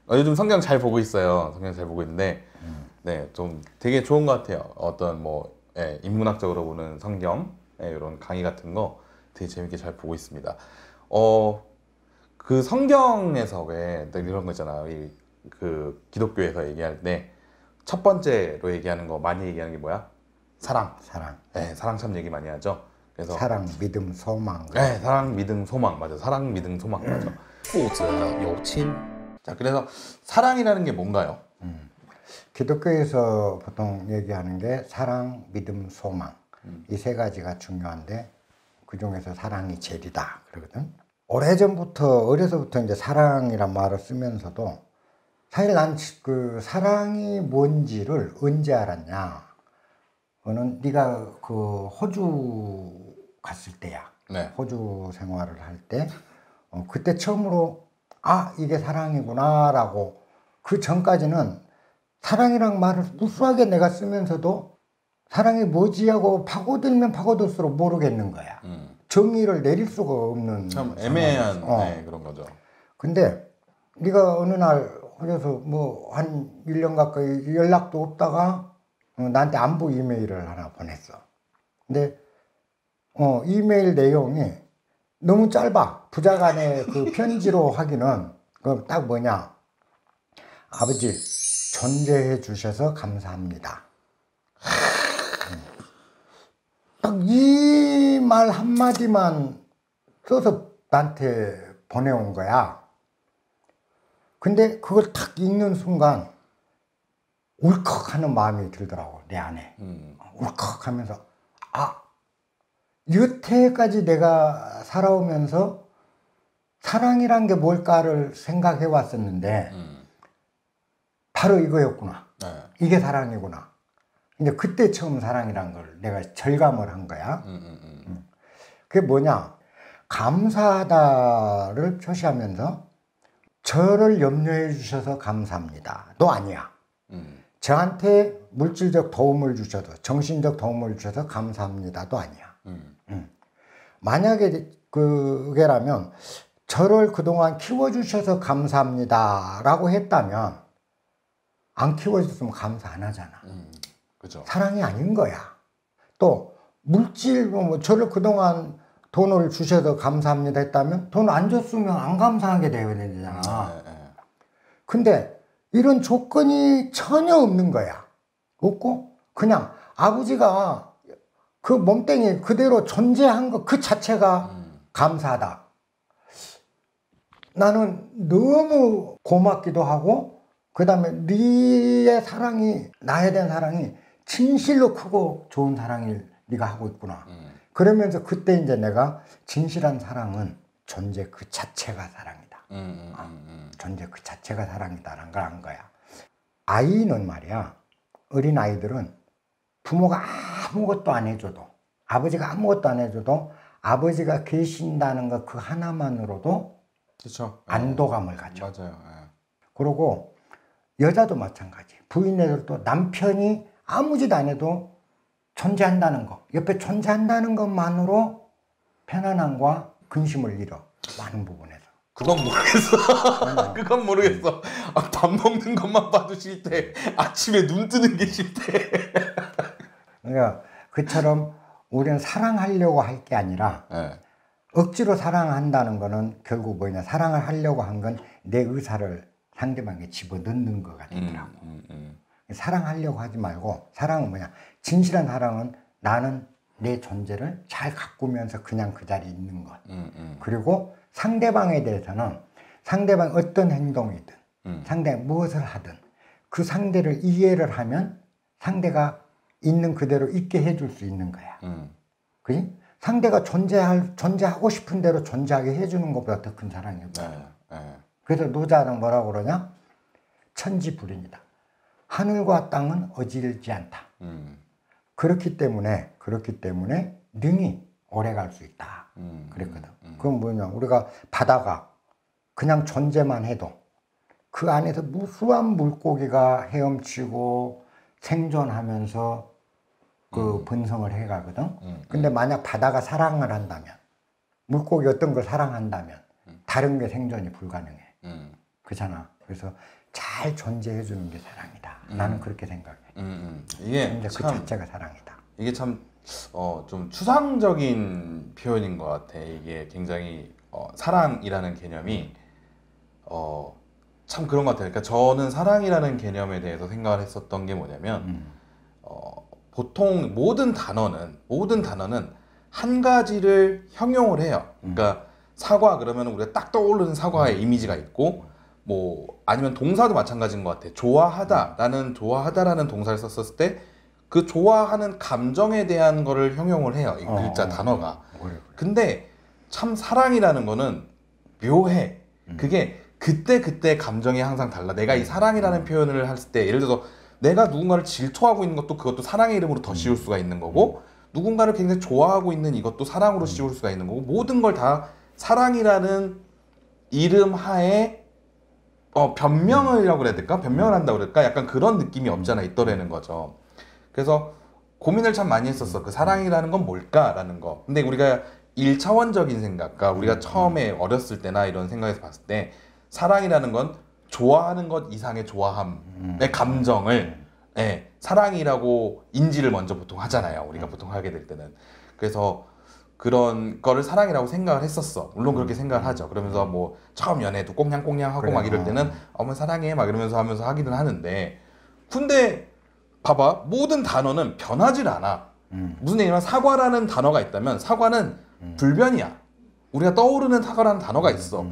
요즘 성경 잘 보고 있어요. 성경 잘 보고 있는데, 네, 좀 되게 좋은 것 같아요. 어떤 뭐, 예, 인문학적으로 보는 성경, 예, 이런 강의 같은 거 되게 재밌게 잘 보고 있습니다. 그 성경에서 왜 이런 거 있잖아요. 그 기독교에서 얘기할 때 첫 번째로 얘기하는 거 많이 얘기하는 게 뭐야? 사랑. 사랑. 네, 사랑 참 얘기 많이 하죠. 그래서 사랑, 믿음, 소망. 네, 사랑, 믿음, 소망 맞아. 사랑, 믿음, 소망 맞아. 父子有亲。 자, 그래서 사랑이라는 게 뭔가요? 기독교에서 보통 얘기하는 게 사랑, 믿음, 소망. 이 세 가지가 중요한데 그 중에서 사랑이 제일이다 그러거든. 오래전부터 어려서부터 이제 사랑이란 말을 쓰면서도 사실 난 그 사랑이 뭔지를 언제 알았냐? 그거는 네가 그 호주 갔을 때야. 네. 호주 생활을 할 때 그때 처음으로 아 이게 사랑이구나라고. 그 전까지는 사랑이란 말을 무수하게 내가 쓰면서도 사랑이 뭐지 하고 파고들면 파고들수록 모르겠는 거야. 정의를 내릴 수가 없는 참 애매한 상황이었어. 네, 그런 거죠. 근데 네가 어느 날 그래서 뭐 한 1년 가까이 연락도 없다가 나한테 안부 이메일을 하나 보냈어. 근데 이메일 내용이 너무 짧아. 부자간의 그 편지로 하기는 그 딱 뭐냐. 아버지 존재해 주셔서 감사합니다. 딱 이 말 한마디만 써서 나한테 보내온 거야. 근데 그걸 딱 읽는 순간 울컥하는 마음이 들더라고 내 안에. 울컥하면서 아 여태까지 내가 살아오면서 사랑이란 게 뭘까를 생각해 왔었는데 바로 이거였구나. 네. 이게 사랑이구나. 근데 그때 처음 사랑이란 걸 내가 절감을 한 거야. 그게 뭐냐? 감사하다를 표시하면서 저를 염려해 주셔서 감사합니다. 너 아니야. 저한테 물질적 도움을 주셔도 정신적 도움을 주셔서 감사합니다도 아니야. 만약에 그게라면 저를 그동안 키워주셔서 감사합니다라고 했다면 안 키워줬으면 감사 안 하잖아. 그죠. 사랑이 아닌 거야. 또 물질 뭐 저를 그동안 돈을 주셔서 감사합니다 했다면 돈 안 줬으면 안 감사하게 되어야 되잖아. 근데 이런 조건이 전혀 없는 거야. 없고 그냥 아버지가 그 몸뚱이 그대로 존재한 것 그 자체가 감사하다. 나는 너무 고맙기도 하고 그 다음에 네의 사랑이 나에 대한 사랑이 진실로 크고 좋은 사랑을 네가 하고 있구나. 그러면서 그때 이제 내가 진실한 사랑은 존재 그 자체가 사랑이다. 존재 그 자체가 사랑이다라는 걸 안 거야. 아이는 말이야. 어린 아이들은 부모가 아무것도 안 해줘도 아버지가 아무것도 안 해줘도 아버지가 계신다는 것 그 하나만으로도 그렇죠. 안도감을 가져. 맞아요. 그리고 여자도 마찬가지. 부인들도 남편이 아무 짓 안 해도 존재한다는 것, 옆에 존재한다는 것만으로 편안함과 근심을 잃어. 많은 부분에서. 그건 모르겠어. 그건 모르겠어. 아, 밥 먹는 것만 봐도 싫대. 아침에 눈 뜨는 게 싫대. 그러니까 그처럼 우리는 사랑하려고 할 게 아니라 네. 억지로 사랑한다는 거는 결국 뭐냐. 사랑을 하려고 한 건 내 의사를 상대방에 집어넣는 것 같더라고. 사랑하려고 하지 말고 사랑은 뭐냐. 진실한 사랑은 나는 내 존재를 잘 가꾸면서 그냥 그 자리에 있는 것. 그리고 상대방에 대해서는 상대방 어떤 행동이든 상대가 무엇을 하든 그 상대를 이해를 하면 상대가 있는 그대로 있게 해줄 수 있는 거야. 그지? 상대가 존재하고 싶은 대로 존재하게 해주는 것보다 더 큰 사랑이 없다. 그래서 노자는 뭐라고 그러냐? 천지불인이다. 하늘과 땅은 어질지 않다. 그렇기 때문에 능히 오래 갈 수 있다. 그랬거든. 그건 뭐냐? 우리가 바다가 그냥 존재만 해도 그 안에서 무수한 물고기가 헤엄치고 생존하면서 그 번성을 해가거든. 근데 만약 바다가 사랑을 한다면, 물고기 어떤 걸 사랑한다면 다른 게 생존이 불가능해. 그렇잖아. 그래서 잘 존재해 주는 게 사랑이다. 나는 그렇게 생각해. 이게 존재 그 참 자체가 사랑이다. 이게 참 좀 추상적인 표현인 것 같아. 이게 굉장히 사랑이라는 개념이 참 그런 것 같아요. 그러니까 저는 사랑이라는 개념에 대해서 생각을 했었던 게 뭐냐면 보통 모든 단어는 한 가지를 형용을 해요. 그러니까 사과 그러면 우리가 딱 떠오르는 사과의 이미지가 있고 뭐 아니면 동사도 마찬가지인 것 같아. 좋아하다라는 동사를 썼을 때 그 좋아하는 감정에 대한 거를 형용을 해요. 이 글자 단어가. 그래. 근데 참 사랑이라는 거는 묘해. 그게 그때 감정이 항상 달라. 내가 이 사랑이라는 표현을 했을 때 예를 들어서 내가 누군가를 질투하고 있는 것도 그것도 사랑의 이름으로 더 씌울 수가 있는 거고 누군가를 굉장히 좋아하고 있는 이것도 사랑으로 씌울 수가 있는 거고 모든 걸 다 사랑이라는 이름 하에 변명이라고 그래야 될까? 변명을 한다고 그럴까? 약간 그런 느낌이 없잖아 있더라는 거죠. 그래서 고민을 참 많이 했었어. 그 사랑이라는 건 뭘까라는 거. 근데 우리가 1차원적인 생각, 그러니까 우리가 처음에 어렸을 때나 이런 생각에서 봤을 때 사랑이라는 건 좋아하는 것 이상의 좋아함의 감정을 사랑이라고 인지를 먼저 보통 하잖아요. 우리가 보통 하게 될 때는. 그래서 그런 거를 사랑이라고 생각을 했었어. 물론 그렇게 생각을 하죠. 그러면서 뭐 처음 연애도 꽁냥꽁냥 하고 그래. 막 이럴 때는 어머 사랑해 막 이러면서 하면서 하기는 하는데 근데 봐봐 모든 단어는 변하질 않아. 무슨 얘기냐면 사과라는 단어가 있다면 사과는 불변이야. 우리가 떠오르는 사과라는 단어가 있어.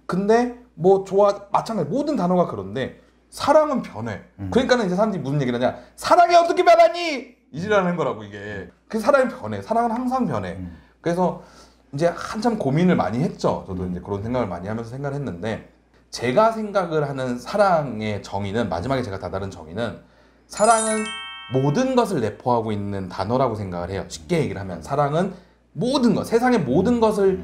근데 뭐 마찬가지 모든 단어가 그런데 사랑은 변해. 그러니까는 이제 사람들이 무슨 얘기를 하냐 사랑이 어떻게 변하니? 이지라는 거라고 이게. 그 사랑이 변해. 사랑은 항상 변해. 그래서 이제 한참 고민을 많이 했죠. 저도 이제 그런 생각을 많이 하면서 생각을 했는데 제가 생각을 하는 사랑의 정의는 마지막에 제가 다다른 정의는 사랑은 모든 것을 내포하고 있는 단어라고 생각을 해요. 쉽게 얘기를 하면 사랑은 모든 것, 세상의 모든 것을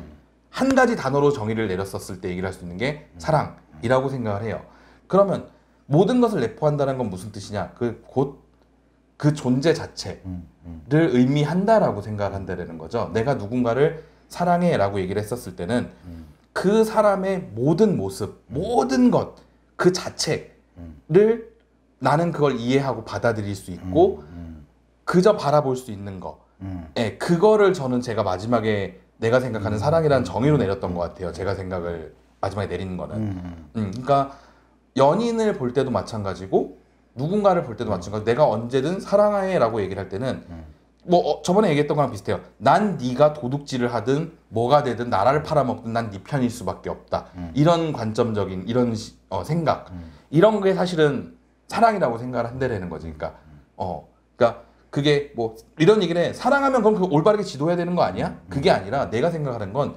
한 가지 단어로 정의를 내렸었을 때 얘기를 할 수 있는 게 사랑이라고 생각을 해요. 그러면 모든 것을 내포한다는 건 무슨 뜻이냐? 그 존재 자체를 의미한다라고 생각을 한다는 거죠. 내가 누군가를 사랑해라고 얘기를 했었을 때는 그 사람의 모든 모습, 모든 것, 그 자체를 나는 그걸 이해하고 받아들일 수 있고 그저 바라볼 수 있는 거. 그거를 저는 제가 마지막에 내가 생각하는 사랑이라는 정의로 내렸던 것 같아요. 제가 생각을 마지막에 내리는 거는. 그러니까 연인을 볼 때도 마찬가지고 누군가를 볼 때도 마찬가지고 내가 언제든 사랑해라고 얘기를 할 때는 뭐 저번에 얘기했던 거랑 비슷해요. 난 네가 도둑질을 하든 뭐가 되든 나라를 팔아먹든 난 네 편일 수밖에 없다. 이런 관점적인 이런 생각 이런 게 사실은 사랑이라고 생각을 한다라는 거지. 그러니까 그게 뭐 이런 얘기를 해. 사랑하면 그럼 그 올바르게 지도해야 되는 거 아니야? 그게 아니라 내가 생각하는 건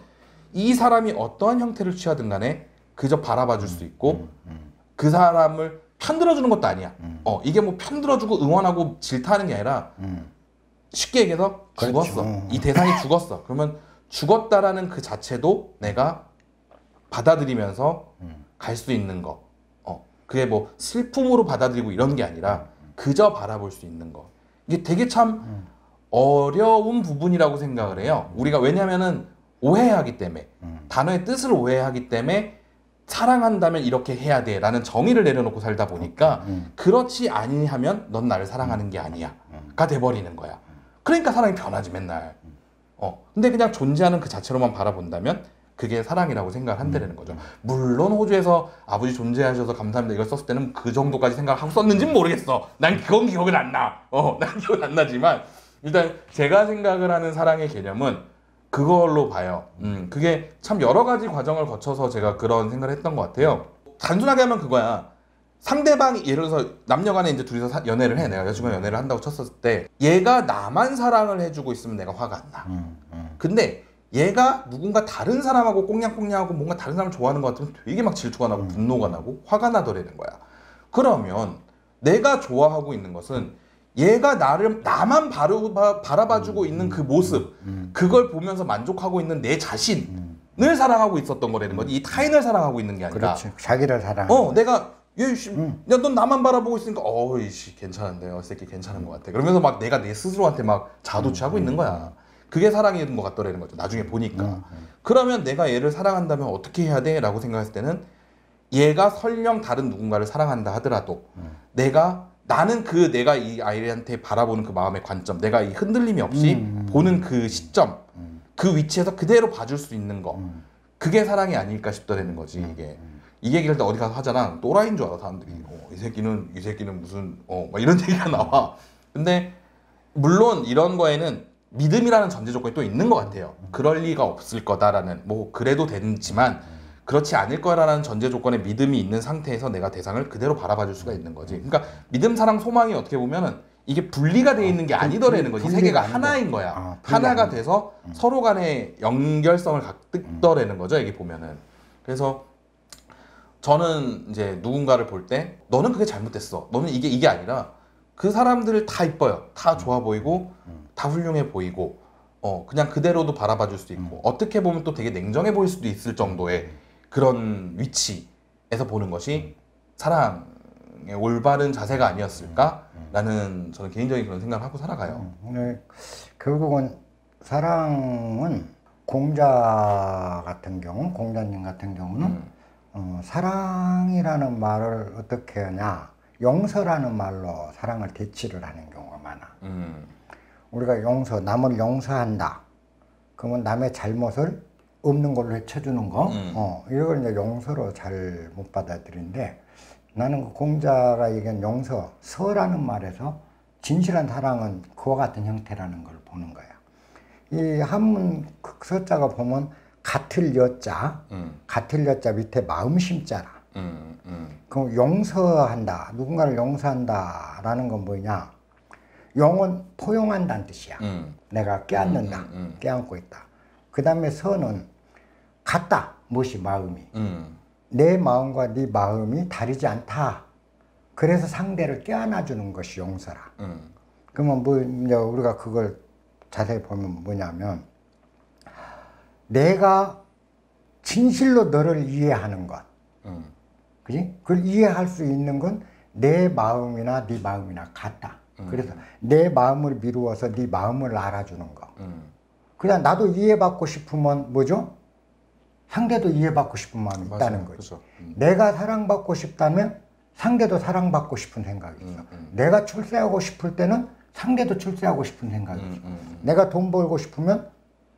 이 사람이 어떠한 형태를 취하든 간에 그저 바라봐 줄 수 있고 그 사람을 편들어주는 것도 아니야. 이게 뭐 편들어주고 응원하고 질타하는 게 아니라 쉽게 얘기해서 죽었어. 그렇죠. 이 대상이 죽었어. 그러면 죽었다라는 그 자체도 내가 받아들이면서 갈 수 있는 거. 그게 뭐 슬픔으로 받아들이고 이런 게 아니라 그저 바라볼 수 있는 거. 이게 되게 참 어려운 부분이라고 생각을 해요. 우리가 왜냐면은 오해하기 때문에 단어의 뜻을 오해하기 때문에 사랑한다면 이렇게 해야 돼 라는 정의를 내려놓고 살다 보니까 그렇지 아니하면 넌 나를 사랑하는 게 아니야 가 돼버리는 거야. 그러니까 사랑이 변하지 맨날. 근데 그냥 존재하는 그 자체로만 바라본다면 그게 사랑이라고 생각을 한다는 거죠. 물론 호주에서 아버지 존재하셔서 감사합니다 이걸 썼을 때는 그 정도까지 생각하고 썼는지는 모르겠어. 난 그건 기억은 안 나. 난 기억은 안 나지만 일단 제가 생각을 하는 사랑의 개념은 그걸로 봐요. 그게 참 여러 가지 과정을 거쳐서 제가 그런 생각을 했던 것 같아요. 단순하게 하면 그거야. 상대방이 예를 들어서 남녀간에 이제 둘이서 연애를 해. 내가 여자친구랑 연애를 한다고 쳤었을 때 얘가 나만 사랑을 해주고 있으면 내가 화가 안 나. 근데 얘가 누군가 다른 사람하고 꽁냥꽁냥하고 뭔가 다른 사람을 좋아하는 것 같으면 되게 막 질투가 나고 분노가 나고 화가 나더라는 거야. 그러면 내가 좋아하고 있는 것은 얘가 나만 바라봐주고 있는 그 모습 그걸 보면서 만족하고 있는 내 자신을 사랑하고 있었던 거라는 거지. 이 타인을 사랑하고 있는 게 아니라. 그렇지. 자기를 사랑. 내가 야, 넌 나만 바라보고 있으니까 이씨 괜찮은데 이 새끼 괜찮은 것 같아. 그러면서 막 내가 내 스스로한테 막 자도취하고 있는 거야. 그게 사랑인 것 같더라는 거죠. 나중에 보니까. 그러면 내가 얘를 사랑한다면 어떻게 해야 돼? 라고 생각했을 때는 얘가 설령 다른 누군가를 사랑한다 하더라도 나는 내가 이 아이한테 바라보는 그 마음의 관점, 내가 이 흔들림이 없이 보는 그 시점, 그 위치에서 그대로 봐줄 수 있는 거, 그게 사랑이 아닐까 싶다는 거지. 이 얘기를 어디 가서 하잖아. 또라이인 줄 알아 사람들이. 이 새끼는 무슨 막 이런 얘기가 나와. 근데 물론 이런 거에는 믿음이라는 전제 조건이 또 있는 것 같아요. 그럴 리가 없을 거다라는, 뭐 그래도 되지만 그렇지 않을 거라는 전제 조건에 믿음이 있는 상태에서 내가 대상을 그대로 바라봐 줄 수가 있는 거지. 그러니까 믿음, 사랑, 소망이 어떻게 보면은 이게 분리가 돼 있는 게 아니더라는 거지. 이 세계가 하나인 거야. 하나가 돼서 서로 간의 연결성을 갖더라는 거죠. 이게 보면은. 그래서 저는 이제 누군가를 볼 때 너는 그게 잘못됐어. 너는 이게 아니라 그 사람들 다 이뻐요. 다 좋아 보이고 다 훌륭해 보이고 그냥 그대로도 바라봐 줄 수도 있고 어떻게 보면 또 되게 냉정해 보일 수도 있을 정도의 그런 위치에서 보는 것이 사랑의 올바른 자세가 아니었을까라는 저는 개인적인 그런 생각을 하고 살아가요. 결국은 사랑은 공자님 같은 경우는 사랑이라는 말을 어떻게 하냐, 용서라는 말로 사랑을 대치를 하는 경우가 많아. 우리가 남을 용서한다. 그러면 남의 잘못을 없는 걸로 헤쳐주는 거, 이걸 이제 용서로 잘 못 받아들이는데, 나는 그 공자가 얘기한 서라는 말에서 진실한 사랑은 그와 같은 형태라는 걸 보는 거야. 이 한문 서자가 보면 같을 여자 밑에 마음 심자라. 그럼 용서한다, 누군가를 용서한다라는 건 뭐냐? 용은 포용한다는 뜻이야. 내가 껴안는다, 껴안고 있다. 그 다음에 서는 같다, 무엇이 마음이. 내 마음과 네 마음이 다르지 않다. 그래서 상대를 껴안아주는 것이 용서라. 그러면 이제 우리가 그걸 자세히 보면 뭐냐면, 내가 진실로 너를 이해하는 것, 그지? 그걸 이해할 수 있는 건 내 마음이나 네 마음이나 같다. 그래서 내 마음을 미루어서 네 마음을 알아주는 거. 그냥 나도 이해받고 싶으면 뭐죠? 상대도 이해받고 싶은 마음이 있다는 거지. 그렇죠. 내가 사랑받고 싶다면 상대도 사랑받고 싶은 생각이 있어. 내가 출세하고 싶을 때는 상대도 출세하고 싶은 생각이 있어. 내가 돈 벌고 싶으면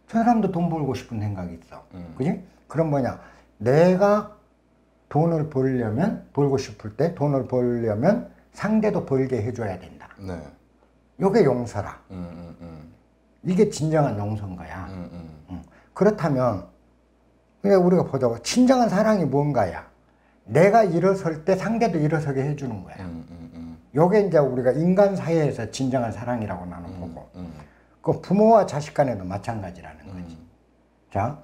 저 사람도 돈 벌고 싶은 생각이 있어. 그지? 그럼 뭐냐? 내가 돈을 벌고 싶을 때 돈을 벌려면 상대도 벌게 해줘야 된다. 네. 이게 용서라. 이게 진정한 용서인 거야. 그렇다면 그냥 우리가 보자고, 진정한 사랑이 뭔가야? 내가 일어설 때 상대도 일어서게 해주는 거야. 이게 이제 우리가 인간 사회에서 진정한 사랑이라고 나는 보고, 그 부모와 자식 간에도 마찬가지라는 거지. 자,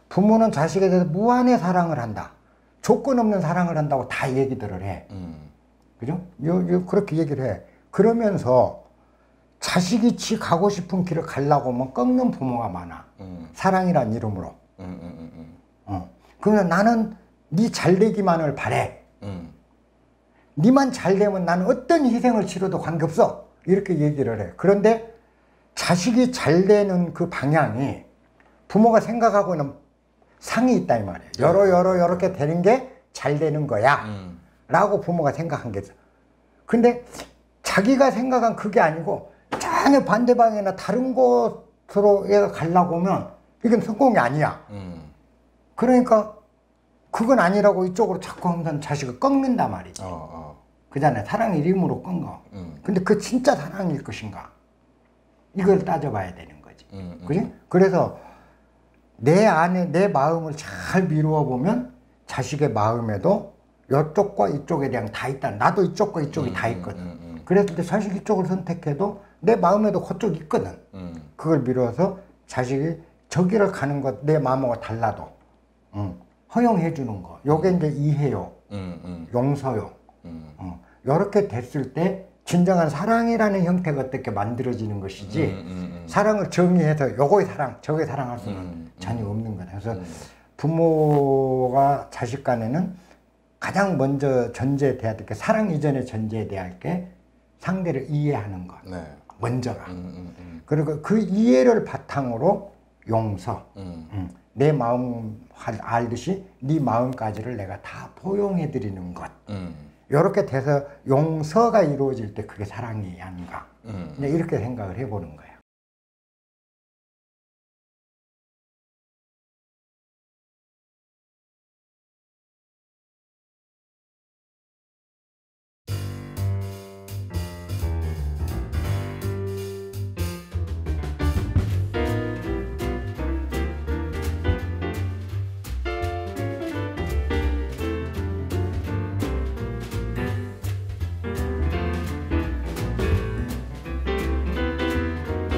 부모는 자식에 대해서 무한의 사랑을 한다. 조건 없는 사랑을 한다고 다 얘기들을 해. 그죠? 그렇게 얘기를 해. 그러면서 자식이 지 가고 싶은 길을 가려고 하면 꺾는 부모가 많아. 사랑이란 이름으로. 그러면 나는 네 잘되기만을 바래. 네만 잘되면 나는 어떤 희생을 치러도 관계없어. 이렇게 얘기를 해. 그런데 자식이 잘되는 그 방향이 부모가 생각하고 있는 상이 있다 이 말이에요. 이렇게 되는 게 잘되는 거야 라고 부모가 생각한 게 있어. 근데 자기가 생각한 그게 아니고 전혀 반대 방향이나 다른 곳으로 얘가 가려고 하면 이건 성공이 아니야. 그러니까 그건 아니라고 이쪽으로 자꾸 하면 자식을 꺾는단 말이지. 그잖아요. 사랑의 이름으로 꺾어. 근데 그 진짜 사랑일 것인가? 이걸 따져봐야 되는 거지. 그지? 그래서 내 안에 내 마음을 잘 미루어 보면 자식의 마음에도 이쪽과 이쪽에 대한 다 있다. 나도 이쪽과 이쪽이 다 있거든. 그래서 자식 이쪽을 선택해도 내 마음에도 그쪽이 있거든. 그걸 미루어서 자식이 저기를 가는 것 내 마음하고 달라도 허용해 주는 거. 요게 이제 이해요. 용서요. 이렇게 됐을 때 진정한 사랑이라는 형태가 어떻게 만들어지는 것이지 사랑을 정의해서 요거의 사랑, 저거의 사랑할 수는 전혀 없는 거다. 그래서 부모가 자식 간에는 가장 먼저 전제돼야 될 게, 사랑 이전에 전제돼야 할 게 상대를 이해하는 것. 네. 먼저가. 그리고 그 이해를 바탕으로 용서. 내 마음 알듯이 네 마음까지를 내가 다 포용해 드리는 것. 이렇게 돼서 용서가 이루어질 때 그게 사랑이 아닌가. 이제 이렇게 생각을 해보는 거예요.